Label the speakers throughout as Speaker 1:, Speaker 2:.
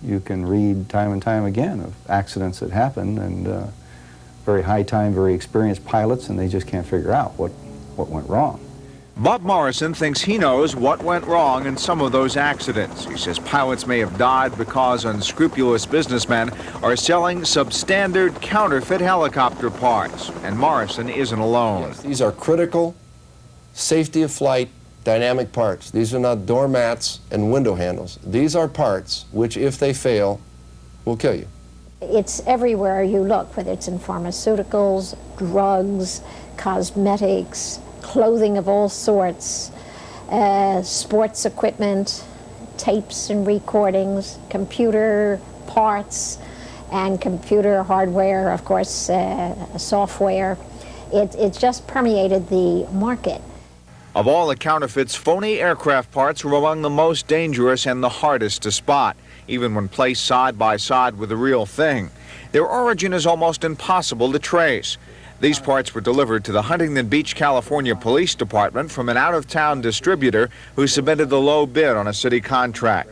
Speaker 1: You can read time and time again of accidents that happen, and very high-time, very experienced pilots, and they just can't figure out what went wrong.
Speaker 2: Bob Morrison thinks he knows what went wrong in some of those accidents. He says pilots may have died because unscrupulous businessmen are selling substandard counterfeit helicopter parts, and Morrison isn't alone.
Speaker 3: Yes, these are critical safety of flight dynamic parts. These are not doormats and window handles. These are parts which, if they fail, will kill you.
Speaker 4: It's everywhere you look, whether it's in pharmaceuticals, drugs, cosmetics, clothing of all sorts, sports equipment, tapes and recordings, computer parts, and computer hardware, of course, software. It's just permeated the market.
Speaker 2: Of all the counterfeits, phony aircraft parts were among the most dangerous and the hardest to spot, even when placed side by side with the real thing. Their origin is almost impossible to trace. These parts were delivered to the Huntington Beach, California Police Department from an out-of-town distributor who submitted the low bid on a city contract.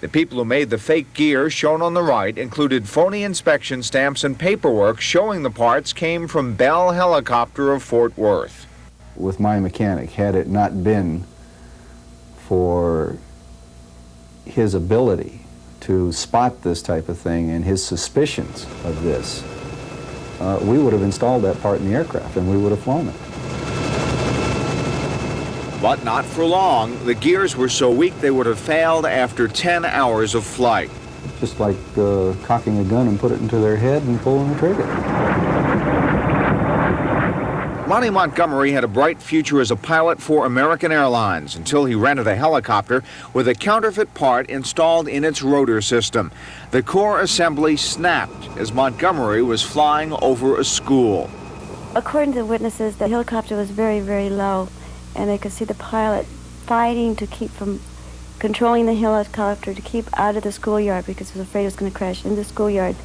Speaker 2: The people who made the fake gear shown on the right included phony inspection stamps and paperwork showing the parts came from Bell Helicopter of Fort Worth.
Speaker 1: With my mechanic, had it not been for his ability to spot this type of thing and his suspicions of this, we would have installed that part in the aircraft and we would have flown it.
Speaker 2: But not for long. The gears were so weak they would have failed after 10 hours of flight.
Speaker 1: Just like cocking a gun and put it into their head and pulling the trigger.
Speaker 2: Monty Montgomery had a bright future as a pilot for American Airlines until he rented a helicopter with a counterfeit part installed in its rotor system. The core assembly snapped as Montgomery was flying over a school.
Speaker 5: According to the witnesses, the helicopter was very, very low, and they could see the pilot fighting to keep from controlling the helicopter to keep out of the schoolyard because he was afraid it was going to crash in the schoolyard.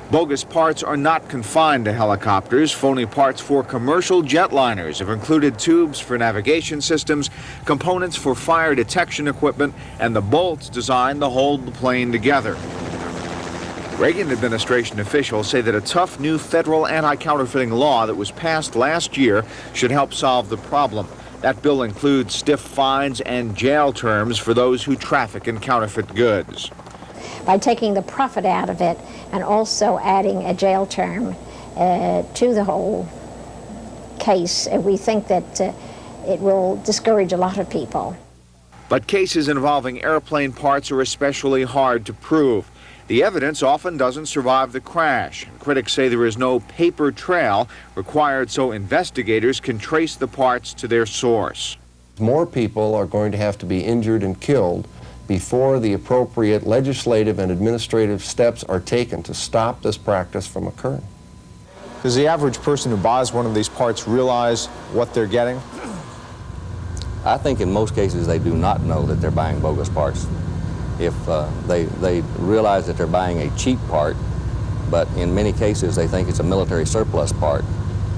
Speaker 2: Bogus parts are not confined to helicopters. Phony parts for commercial jetliners have included tubes for navigation systems, components for fire detection equipment, and the bolts designed to hold the plane together. Reagan administration officials say that a tough new federal anti-counterfeiting law that was passed last year should help solve the problem. That bill includes stiff fines and jail terms for those who traffic in counterfeit goods.
Speaker 4: By taking the profit out of it and also adding a jail term to the whole case, we think that it will discourage a lot of people.
Speaker 2: But cases involving airplane parts are especially hard to prove. The evidence often doesn't survive the crash. Critics say there is no paper trail required so investigators can trace the parts to their source.
Speaker 3: More people are going to have to be injured and killed before the appropriate legislative and administrative steps are taken to stop this practice from occurring.
Speaker 6: Does the average person who buys one of these parts realize what they're getting?
Speaker 7: I think in most cases they do not know that they're buying bogus parts. If they realize that they're buying a cheap part, but in many cases they think it's a military surplus part,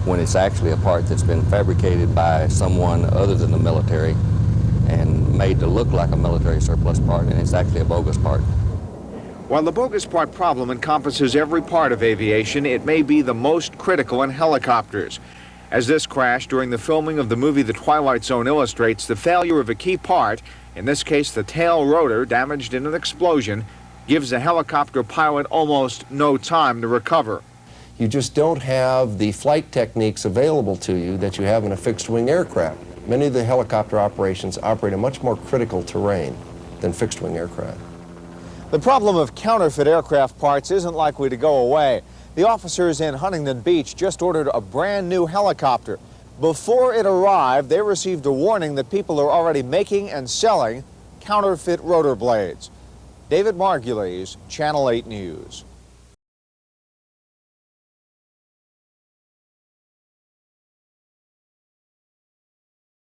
Speaker 7: when it's actually a part that's been fabricated by someone other than the military and made to look like a military surplus part, and it's actually a bogus part.
Speaker 2: While the bogus part problem encompasses every part of aviation, it may be the most critical in helicopters. As this crash during the filming of the movie The Twilight Zone illustrates, the failure of a key part, in this case the tail rotor damaged in an explosion, gives the helicopter pilot almost no time to recover.
Speaker 3: You just don't have the flight techniques available to you that you have in a fixed-wing aircraft. Many of the helicopter operations operate in much more critical terrain than fixed-wing aircraft.
Speaker 6: The problem of counterfeit aircraft parts isn't likely to go away. The officers in Huntington Beach just ordered a brand new helicopter. Before it arrived, they received a warning that people are already making and selling counterfeit rotor blades. David Margulies, Channel 8 News.